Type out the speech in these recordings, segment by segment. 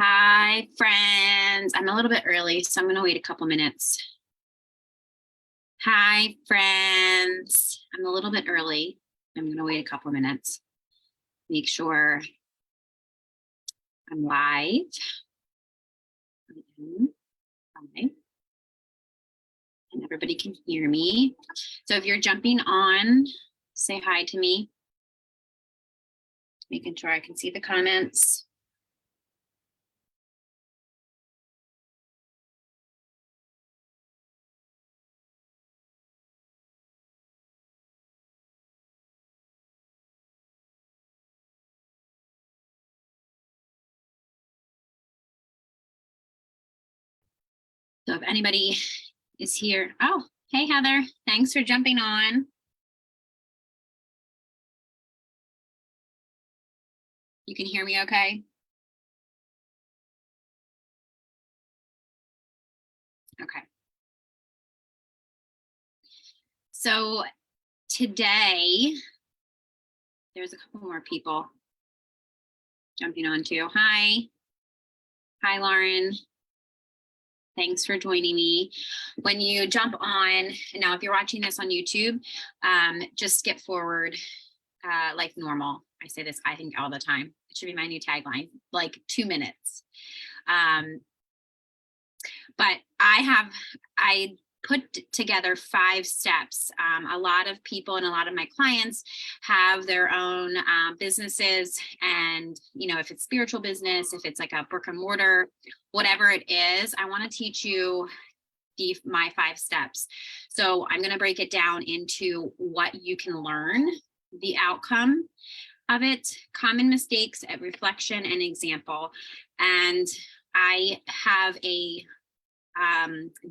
Hi, friends. I'm a little bit early, so I'm going to wait a couple minutes. Hi, friends. I'm a little bit early. I'm going to wait a couple minutes. Make sure I'm live. Okay. And everybody can hear me. So if you're jumping on, say hi to me. Making sure I can see the comments. So if anybody is here, oh, hey, Heather, thanks for jumping on. You can hear me okay? Okay. So today, there's a couple more people jumping on too. Hi, Lauren. Thanks for joining me. When you jump on, now if you're watching this on YouTube, just skip forward like normal. I say this, I think, all the time. It should be my new tagline, like 2 minutes. But I put together 5 steps. A lot of people and a lot of my clients have their own businesses, and if it's spiritual business, if it's like a brick and mortar, whatever it is, I want to teach you my 5 steps. So I'm going to break it down into what you can learn, the outcome of it, common mistakes, a reflection, and example. And I have a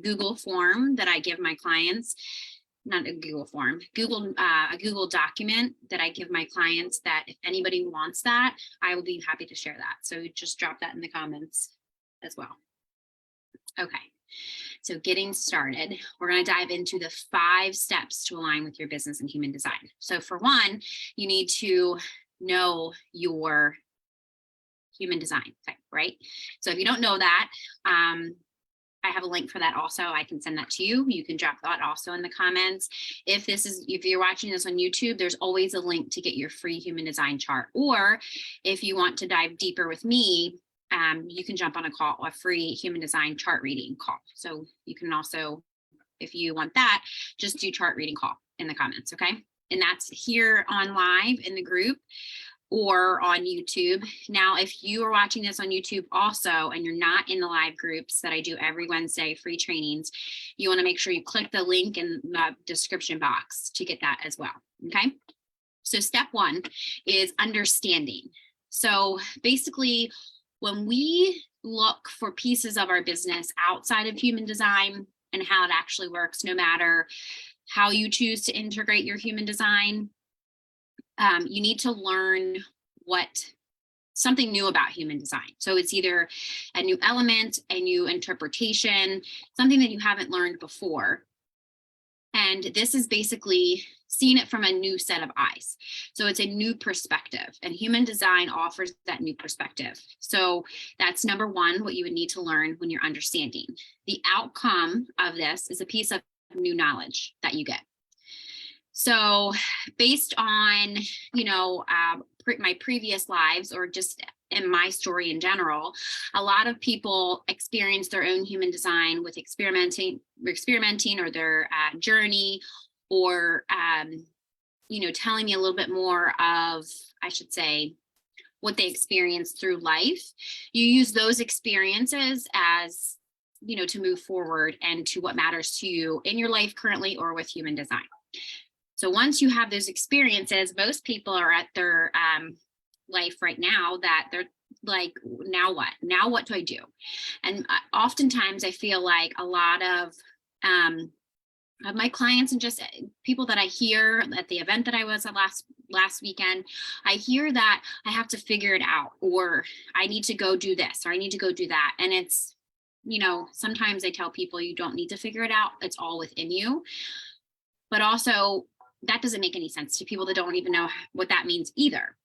Google form that I give my clients, not a Google form, a Google document that I give my clients, that if anybody wants that, I will be happy to share that. So just drop that in the comments as well. Okay, so getting started, we're going to dive into the 5 steps to align with your business and human design. So for one, you need to know your human design type, right? So if you don't know that, I have a link for that also. I can send that to you. You can drop that also in the comments. If you're watching this on YouTube, there's always a link to get your free human design chart. Or if you want to dive deeper with me, you can jump on a free human design chart reading call. So you can also, if you want that, just do chart reading call in the comments, okay? And that's here on live in the group or on YouTube. Now, if you are watching this on YouTube also, and you're not in the live groups that I do every Wednesday, free trainings, you want to make sure you click the link in the description box to get that as well, okay? So step 1 is understanding. So basically, when we look for pieces of our business outside of human design and how it actually works, no matter how you choose to integrate your human design, you need to learn something new about human design. So it's either a new element, a new interpretation, something that you haven't learned before. And this is basically seeing it from a new set of eyes. So it's a new perspective, and human design offers that new perspective. So that's number 1, what you would need to learn when you're understanding. The outcome of this is a piece of new knowledge that you get. So based on, my previous lives, or just in my story in general, a lot of people experience their own human design with experimenting or their journey, or, telling me a little bit more of, I should say, what they experienced through life. You use those experiences as, to move forward and to what matters to you in your life currently or with human design. So once you have those experiences, most people are at their life right now that they're like, now what? Now what do I do? And oftentimes I feel like a lot of my clients and just people that I hear at the event that I was at last weekend, I hear that I have to figure it out, or I need to go do this, or I need to go do that. And it's, sometimes I tell people you don't need to figure it out. It's all within you. But also, that doesn't make any sense to people that don't even know what that means either.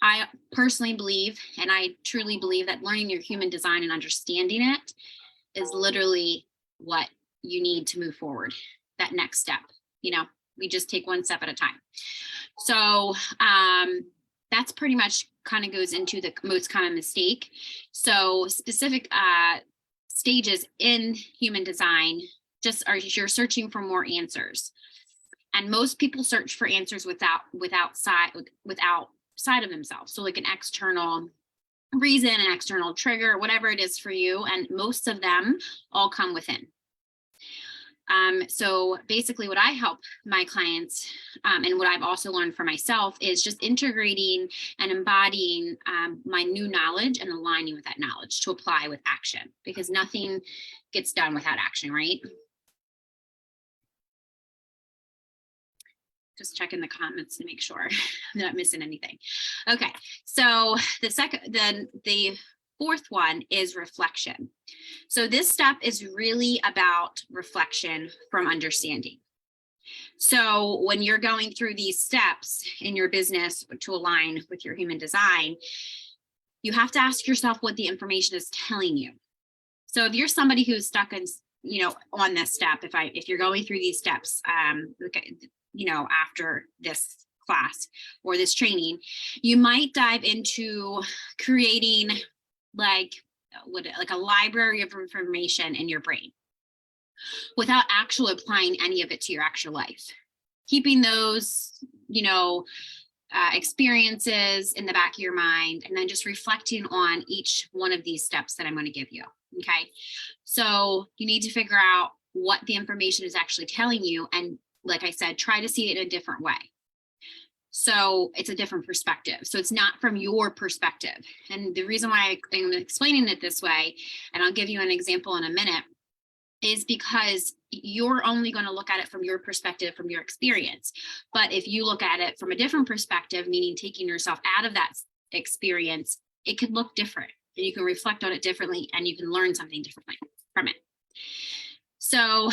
I personally believe, and I truly believe, that learning your human design and understanding it is literally what you need to move forward. That next step, we just take one step at a time. So that's pretty much kind of goes into the most common mistake. So specific stages in human design just are, you're searching for more answers. And most people search for answers without side of themselves. So like an external reason, an external trigger, whatever it is for you. And most of them all come within. So basically what I help my clients and what I've also learned for myself is just integrating and embodying my new knowledge and aligning with that knowledge to apply with action, because nothing gets done without action, right? Just checking the comments to make sure I'm not missing anything. Okay, so the fourth one is reflection. So this step is really about reflection from understanding. So when you're going through these steps in your business to align with your human design, you have to ask yourself what the information is telling you. So if you're somebody who's stuck in, on this step, if you're going through these steps, after this class or this training, you might dive into creating like a library of information in your brain without actually applying any of it to your actual life, keeping those experiences in the back of your mind, and then just reflecting on each one of these steps that I'm going to give you. Okay, so you need to figure out what the information is actually telling you, and like I said, try to see it in a different way. So it's a different perspective. So it's not from your perspective. And the reason why I'm explaining it this way, and I'll give you an example in a minute, is because you're only going to look at it from your perspective, from your experience. But if you look at it from a different perspective, meaning taking yourself out of that experience, it could look different, and you can reflect on it differently, and you can learn something differently from it. So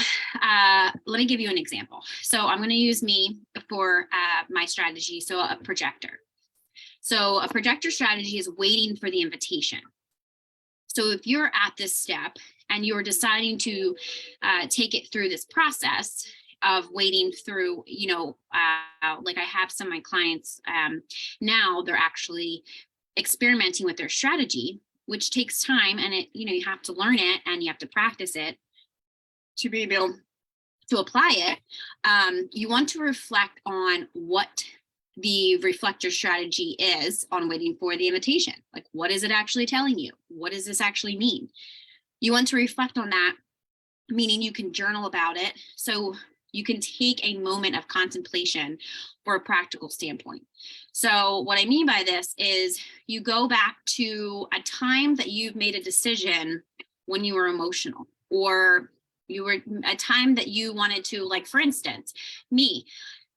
let me give you an example. So I'm going to use me for my strategy. So a projector. So a projector strategy is waiting for the invitation. So if you're at this step and you're deciding to take it through this process of waiting through, like I have some of my clients now, they're actually experimenting with their strategy, which takes time, and you have to learn it and you have to practice it to be able to apply it. You want to reflect on what the reflector strategy is on waiting for the invitation. Like, what is it actually telling you? What does this actually mean? You want to reflect on that, meaning you can journal about it. So you can take a moment of contemplation for a practical standpoint. So what I mean by this is you go back to a time that you've made a decision when you were emotional, or you were a time that you wanted to, like, for instance, me,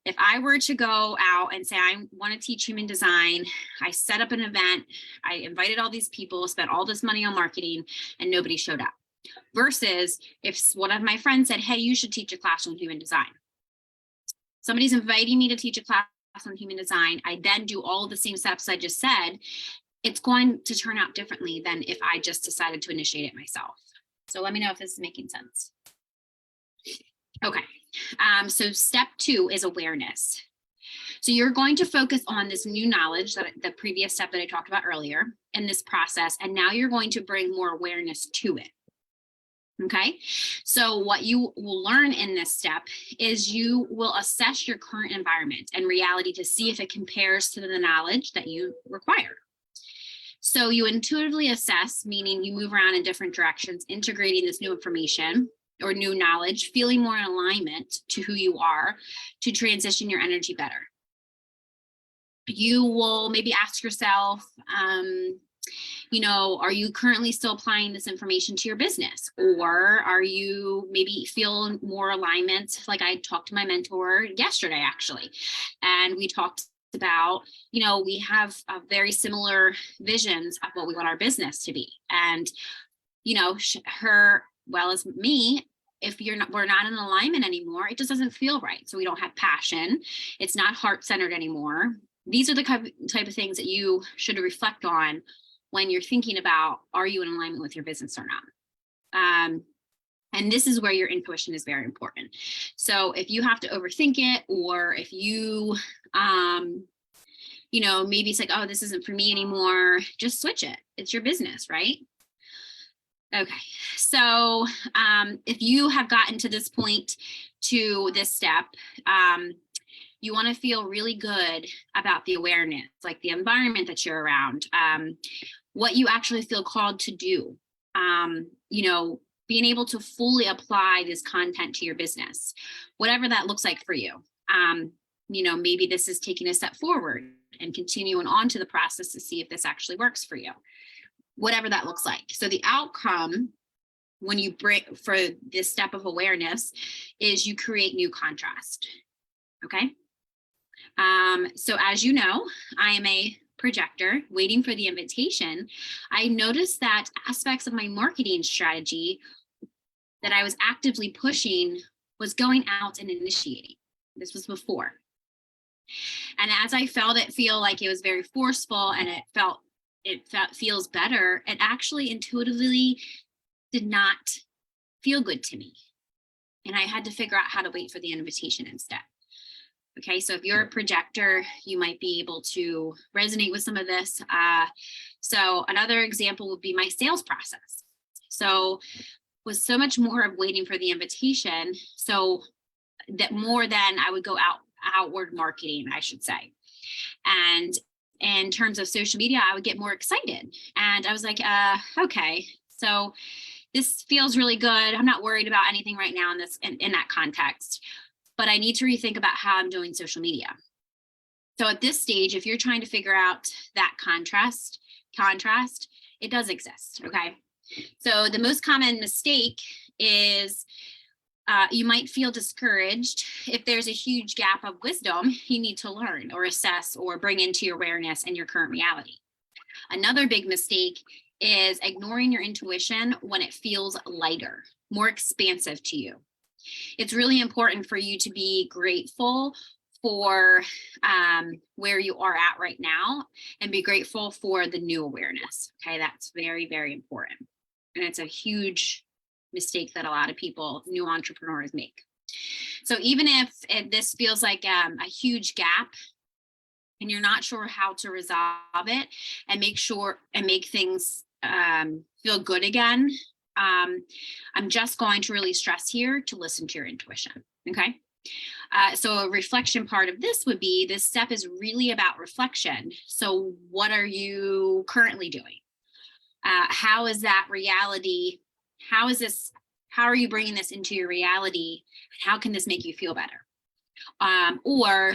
if I were to go out and say, I want to teach human design, I set up an event, I invited all these people, spent all this money on marketing, and nobody showed up. Versus if one of my friends said, hey, you should teach a class on human design. Somebody's inviting me to teach a class on human design. I then do all the same steps I just said. It's going to turn out differently than if I just decided to initiate it myself. So let me know if this is making sense. Okay, so step 2 is awareness. So you're going to focus on this new knowledge, that the previous step that I talked about earlier in this process, and now you're going to bring more awareness to it. Okay, so what you will learn in this step is you will assess your current environment and reality to see if it compares to the knowledge that you require. So you intuitively assess, meaning you move around in different directions, integrating this new information or new knowledge, feeling more in alignment to who you are to transition your energy better. You will maybe ask yourself, are you currently still applying this information to your business? Or are you maybe feel more alignment? Like I talked to my mentor yesterday, actually, and we talked about, we have very similar visions of what we want our business to be. And, her, well as me, if we're not in alignment anymore, it just doesn't feel right. So we don't have passion. It's not heart-centered anymore. these are the type of things that you should reflect on when you're thinking about, are you in alignment with your business or not? And this is where your intuition is very important. So if you have to overthink it, or if you, maybe it's like, oh, this isn't for me anymore, just switch it. It's your business, right? Okay, so if you have gotten to this point, to this step, you want to feel really good about the awareness, like the environment that you're around, what you actually feel called to do, being able to fully apply this content to your business, whatever that looks like for you. Maybe this is taking a step forward and continuing on to the process to see if this actually works for you, whatever that looks like. So the outcome when you break for this step of awareness is you create new contrast. Okay. So as you know, I am a projector waiting for the invitation. I noticed that aspects of my marketing strategy that I was actively pushing was going out and initiating. This was before. And as I felt it feel like it was very forceful, and it feels better, it actually intuitively did not feel good to me. And I had to figure out how to wait for the invitation instead. Okay, so if you're a projector, you might be able to resonate with some of this. So another example would be my sales process. So was so much more of waiting for the invitation. So that more than I would go outward marketing, I should say. And in terms of social media, I would get more excited. And I was like, okay, so this feels really good. I'm not worried about anything right now in that context, but I need to rethink about how I'm doing social media. So at this stage, if you're trying to figure out that contrast, it does exist, okay? So the most common mistake is you might feel discouraged if there's a huge gap of wisdom you need to learn or assess or bring into your awareness and your current reality. Another big mistake is ignoring your intuition when it feels lighter, more expansive to you. It's really important for you to be grateful for where you are at right now, and be grateful for the new awareness. Okay, that's very, very important. And it's a huge mistake that a lot of people, new entrepreneurs, make. So even if this feels like a huge gap and you're not sure how to resolve it and make things feel good again, I'm just going to really stress here to listen to your intuition. Okay. So a reflection part of this would be, this step is really about reflection. So what are you currently doing? How is that reality? How are you bringing this into your reality? How can this make you feel better? Or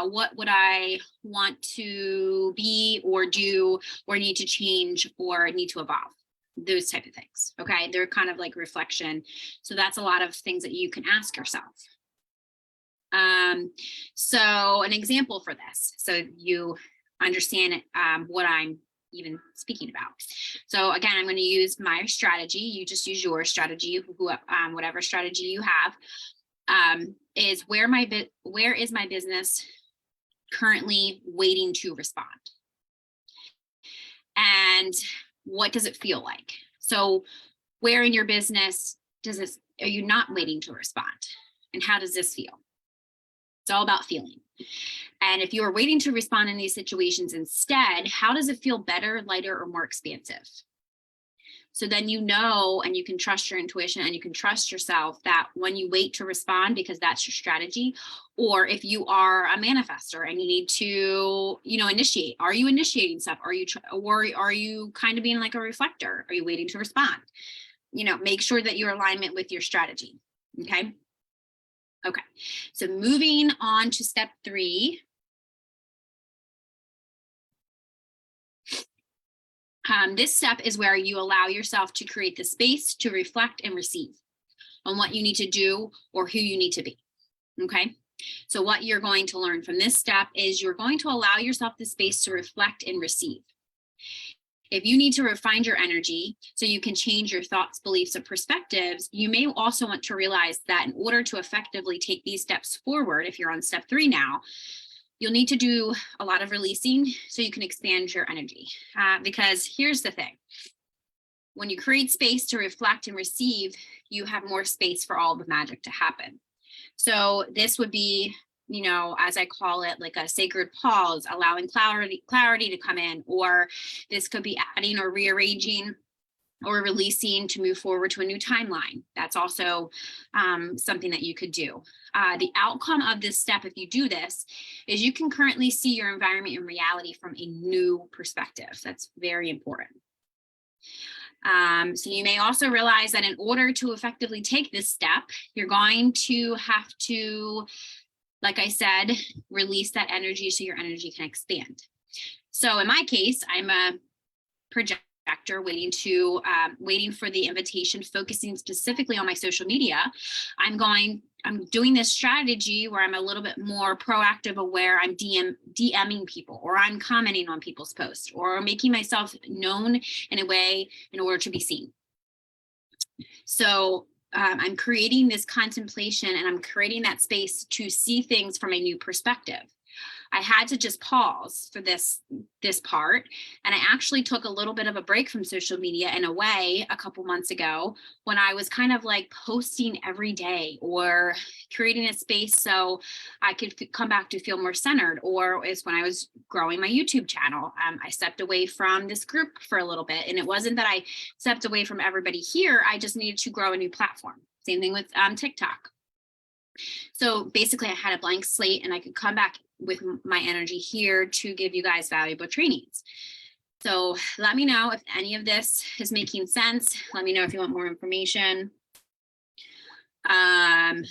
what would I want to be or do or need to change or need to evolve? Those type of things. Okay. They're kind of like reflection. So that's a lot of things that you can ask yourself. So an example for this, so you understand what I'm even speaking about. So again, I'm going to use my strategy. You just use your strategy, whatever strategy you have. Is where is my business currently waiting to respond? And what does it feel like? So where in your business are you not waiting to respond? And how does this feel? It's all about feeling. And if you are waiting to respond in these situations instead, how does it feel better, lighter, or more expansive? So then you know, and you can trust your intuition and you can trust yourself that when you wait to respond, because that's your strategy, or if you are a manifestor and you need to, initiate, are you initiating stuff? Or are you kind of being like a reflector? Are you waiting to respond? Make sure that your alignment with your strategy. Okay. Okay. So moving on to step 3. This step is where you allow yourself to create the space to reflect and receive on what you need to do or who you need to be. Okay. So what you're going to learn from this step is you're going to allow yourself the space to reflect and receive. If you need to refine your energy so you can change your thoughts, beliefs, or perspectives, you may also want to realize that in order to effectively take these steps forward, if you're on step 3 now, You'll need to do a lot of releasing so you can expand your energy. Because here's the thing. When you create space to reflect and receive, you have more space for all the magic to happen. So this would be, as I call it, like a sacred pause, allowing clarity to come in, or this could be adding or rearranging or releasing to move forward to a new timeline. That's also something that you could do. The outcome of this step, if you do this, is you can currently see your environment and reality from a new perspective. That's very important. So you may also realize that in order to effectively take this step, you're going to have to, like I said, release that energy so your energy can expand. So in my case, I'm a projector waiting for the invitation, focusing specifically on my social media. I'm doing this strategy where I'm a little bit more proactive, aware. I'm DMing people, or I'm commenting on people's posts, or making myself known in a way in order to be seen. So I'm creating this contemplation, and I'm creating that space to see things from a new perspective. I had to just pause for this part. And I actually took a little bit of a break from social media in a way a couple months ago, when I was kind of like posting every day or creating a space so I could come back to feel more centered. Or is when I was growing my YouTube channel. I stepped away from this group for a little bit. And it wasn't that I stepped away from everybody here. I just needed to grow a new platform. Same thing with TikTok. So basically I had a blank slate, and I could come back with my energy here to give you guys valuable trainings. So let me know if any of this is making sense. Let me know if you want more information. Okay.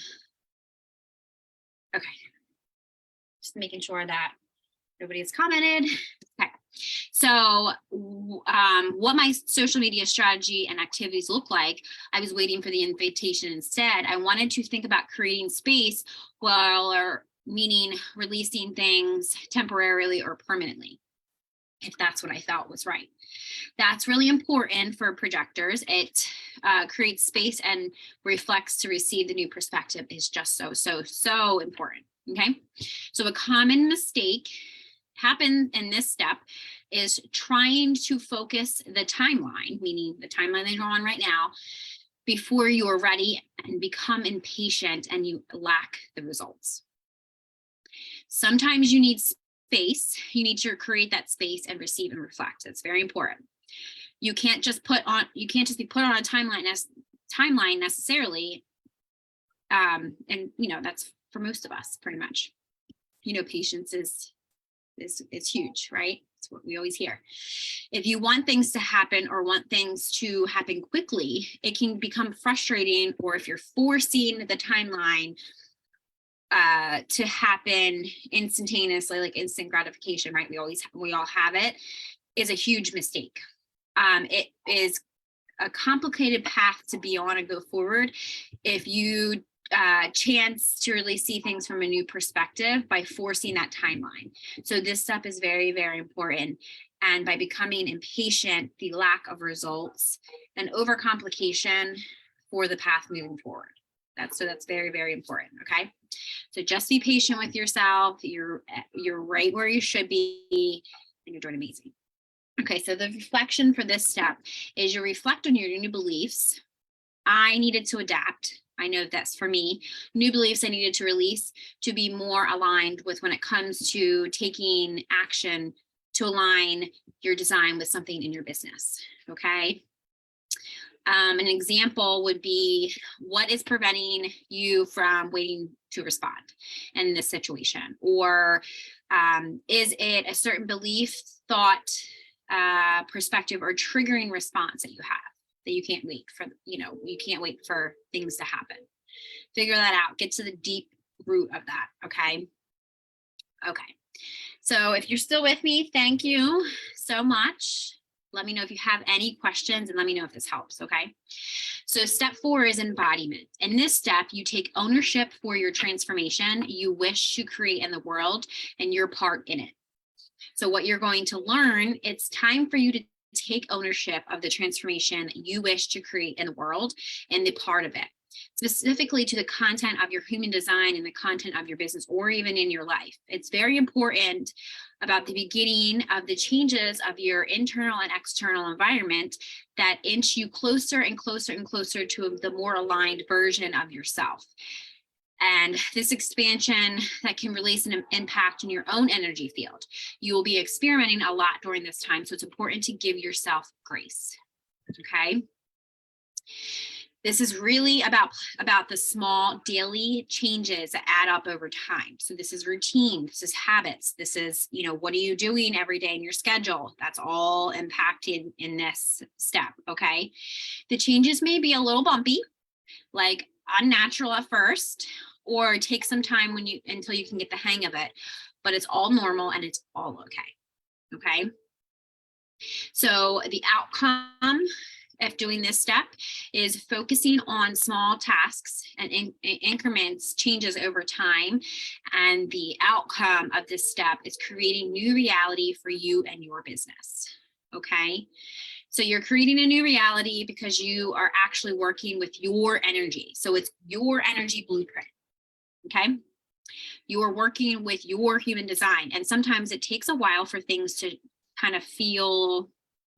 Just making sure that nobody has commented. Okay. So what my social media strategy and activities look like, I was waiting for the invitation instead. I wanted to think about creating space meaning releasing things temporarily or permanently, if that's what I thought was right. That's really important for projectors. It creates space and reflects to receive the new perspective is just so important. Okay. So a common mistake happens in this step is trying to focus the timeline, meaning the timeline that you're on right now, before you are ready, and become impatient and you lack the results. Sometimes you need space. You need to create that space and receive and reflect. That's very important. You can't just be put on a timeline necessarily. And that's for most of us, pretty much. Patience is huge, right? It's what we always hear. If you want things to happen or want things to happen quickly, it can become frustrating. Or if you're forcing the timeline to happen instantaneously, like instant gratification, right? We all have it, is a huge mistake. It is a complicated path to be on and go forward if you chance to really see things from a new perspective by forcing that timeline. So this step is very, very important. And by becoming impatient, the lack of results and overcomplication for the path moving forward. That's very, very important. Okay. So just be patient with yourself. You're right where you should be, and you're doing amazing. Okay. So the reflection for this step is you reflect on your new beliefs. I needed to adapt. I know that's for me. New beliefs I needed to release to be more aligned with when it comes to taking action to align your design with something in your business. Okay. An example would be, what is preventing you from waiting to respond in this situation? Or is it a certain belief, thought, perspective, or triggering response that you have that you can't wait for? You can't wait for things to happen. Figure that out. Get to the deep root of that. Okay. Okay. So if you're still with me, thank you so much. Let me know if you have any questions, and let me know if this helps. Okay. So step 4 is embodiment. In this step, you take ownership for your transformation you wish to create in the world and your part in it. So what you're going to learn, it's time for you to take ownership of the transformation you wish to create in the world and the part of it. specifically to the content of your human design and the content of your business, or even in your life. It's very important about the beginning of the changes of your internal and external environment that inch you closer and closer and closer to the more aligned version of yourself. And this expansion that can release an impact in your own energy field. You will be experimenting a lot during this time, so it's important to give yourself grace. Okay. This is really about the small daily changes that add up over time. So this is routine, this is habits, this is, what are you doing every day in your schedule? That's all impacted in this step, okay? The changes may be a little bumpy, like unnatural at first, or take some time until you can get the hang of it, but it's all normal and it's all okay, okay? So the outcome of doing this step is focusing on small tasks and increments changes over time. And the outcome of this step is creating new reality for you and your business. Okay. So you're creating a new reality because you are actually working with your energy. So it's your energy blueprint. Okay. You are working with your human design. And sometimes it takes a while for things to kind of feel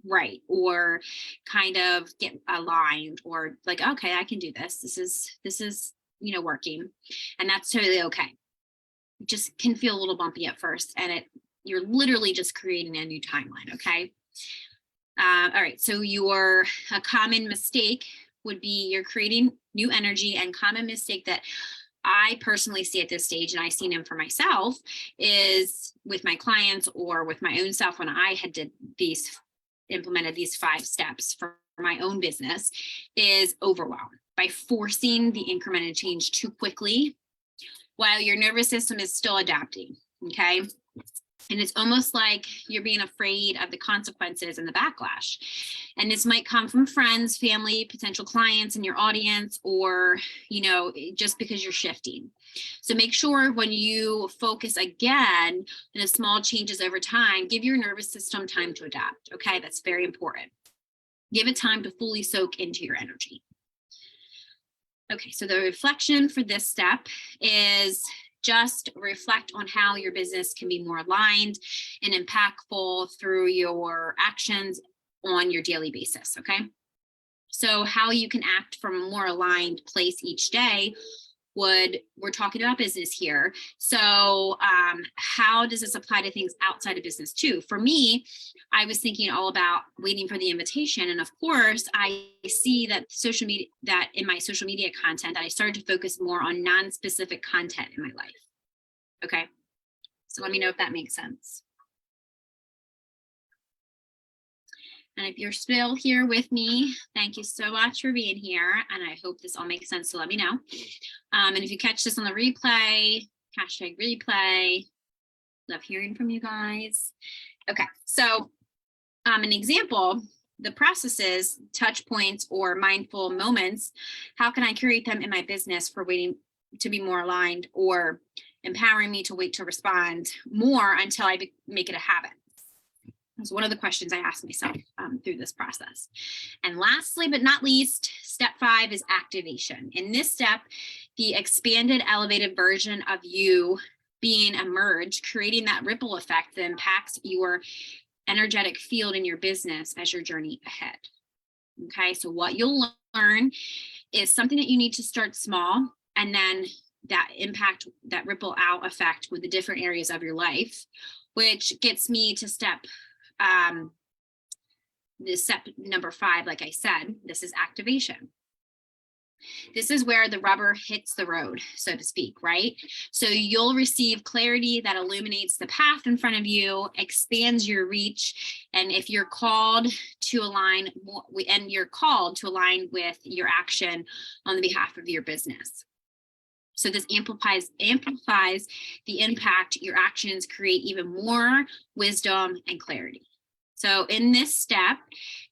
right, or kind of get aligned, or like, okay, I can do this. This is working, and that's totally okay. It just can feel a little bumpy at first, and you're literally just creating a new timeline. Okay. All right. So a common mistake would be you're creating new energy, and common mistake that I personally see at this stage, and I've seen them for myself, is with my clients or with my own self when I had implemented these 5 steps for my own business, is overwhelm by forcing the incremental change too quickly while your nervous system is still adapting. Okay. And it's almost like you're being afraid of the consequences and the backlash. And this might come from friends, family, potential clients in your audience, or, just because you're shifting. So make sure when you focus again on the small changes over time, give your nervous system time to adapt. Okay, that's very important. Give it time to fully soak into your energy. Okay, so the reflection for this step is just reflect on how your business can be more aligned and impactful through your actions on your daily basis. Okay, so how you can act from a more aligned place each day. We're talking about business here. So how does this apply to things outside of business too? For me, I was thinking all about waiting for the invitation. And of course, I see that in my social media content, I started to focus more on non-specific content in my life. Okay. So let me know if that makes sense. And if you're still here with me, thank you so much for being here. And I hope this all makes sense, so let me know. And if you catch this on the replay, #replay, love hearing from you guys. Okay, so an example, the processes, touch points, or mindful moments, how can I create them in my business for waiting to be more aligned, or empowering me to wait to respond more until I make it a habit? That's one of the questions I asked myself through this process. And lastly, but not least, step 5 is activation. In this step, the expanded, elevated version of you being emerged, creating that ripple effect that impacts your energetic field in your business as your journey ahead. Okay, so what you'll learn is something that you need to start small, and then that impact, that ripple out effect with the different areas of your life, which gets me to step number 5. Like I said, this is activation. This is where the rubber hits the road, so to speak, right? So you'll receive clarity that illuminates the path in front of you, expands your reach, and if you're called to align, with your action on the behalf of your business. So this amplifies the impact your actions create, even more wisdom and clarity. So in this step,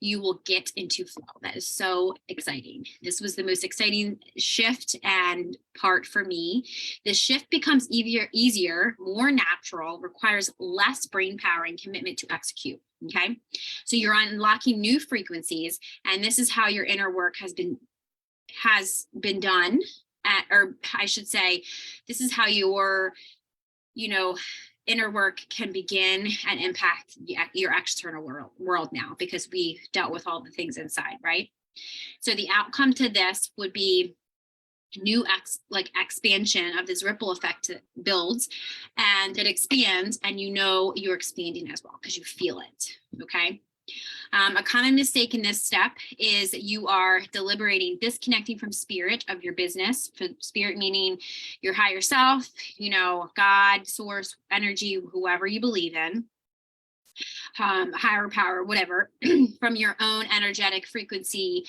you will get into flow. That is so exciting. This was the most exciting shift and part for me. The shift becomes easier, more natural, requires less brain power and commitment to execute. Okay, so you're unlocking new frequencies, and this is how your inner work has been has been done or I should say, this is how your, inner work can begin and impact your external world now, because we dealt with all the things inside, right? So the outcome to this would be new expansion of this ripple effect that builds and it expands, and you're expanding as well because you feel it. Okay. A common mistake in this step is you are deliberating, disconnecting from spirit of your business. For spirit meaning your higher self, God, source, energy, whoever you believe in, higher power, whatever, from your own energetic frequency,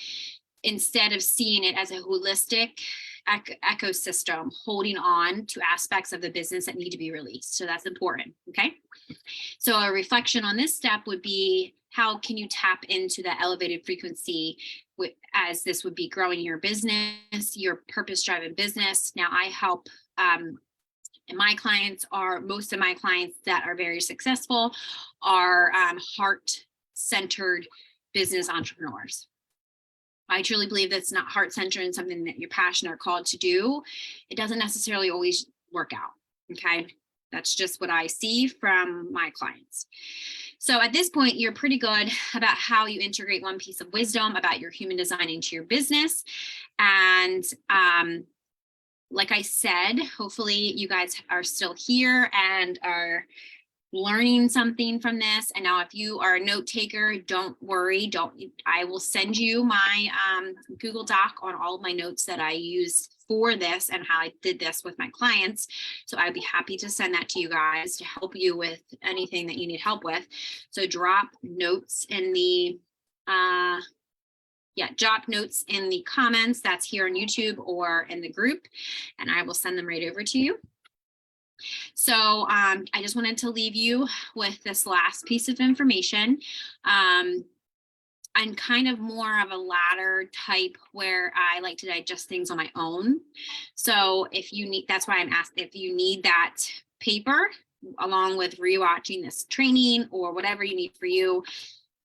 instead of seeing it as a holistic ecosystem holding on to aspects of the business that need to be released. So that's important. Okay. So a reflection on this step would be, how can you tap into that elevated frequency as this would be growing your business, your purpose-driven business? Now I help, and most of my clients that are very successful are heart-centered business entrepreneurs. I truly believe that's not heart-centered and something that you're passionate or called to do. It doesn't necessarily always work out. Okay. That's just what I see from my clients. So at this point, you're pretty good about how you integrate one piece of wisdom about your human design into your business. And like I said, hopefully you guys are still here and are learning something from this. And now if you are a note taker, don't worry. I will send you my Google Doc on all of my notes that I use for this and how I did this with my clients. So I'd be happy to send that to you guys to help you with anything that you need help with. So drop notes in the drop notes in the comments. That's here on YouTube or in the group, and I will send them right over to you. So I just wanted to leave you with this last piece of information. I'm kind of more of a ladder type where I like to digest things on my own. So if you need, that's why I'm asking if you need that paper along with rewatching this training or whatever you need for you,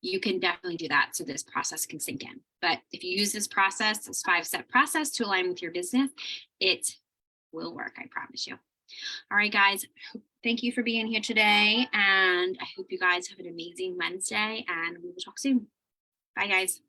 you can definitely do that so this process can sink in. But if you use this process, this 5-step process to align with your business, it will work, I promise you. All right, guys, thank you for being here today. And I hope you guys have an amazing Wednesday, and we will talk soon. Bye, guys.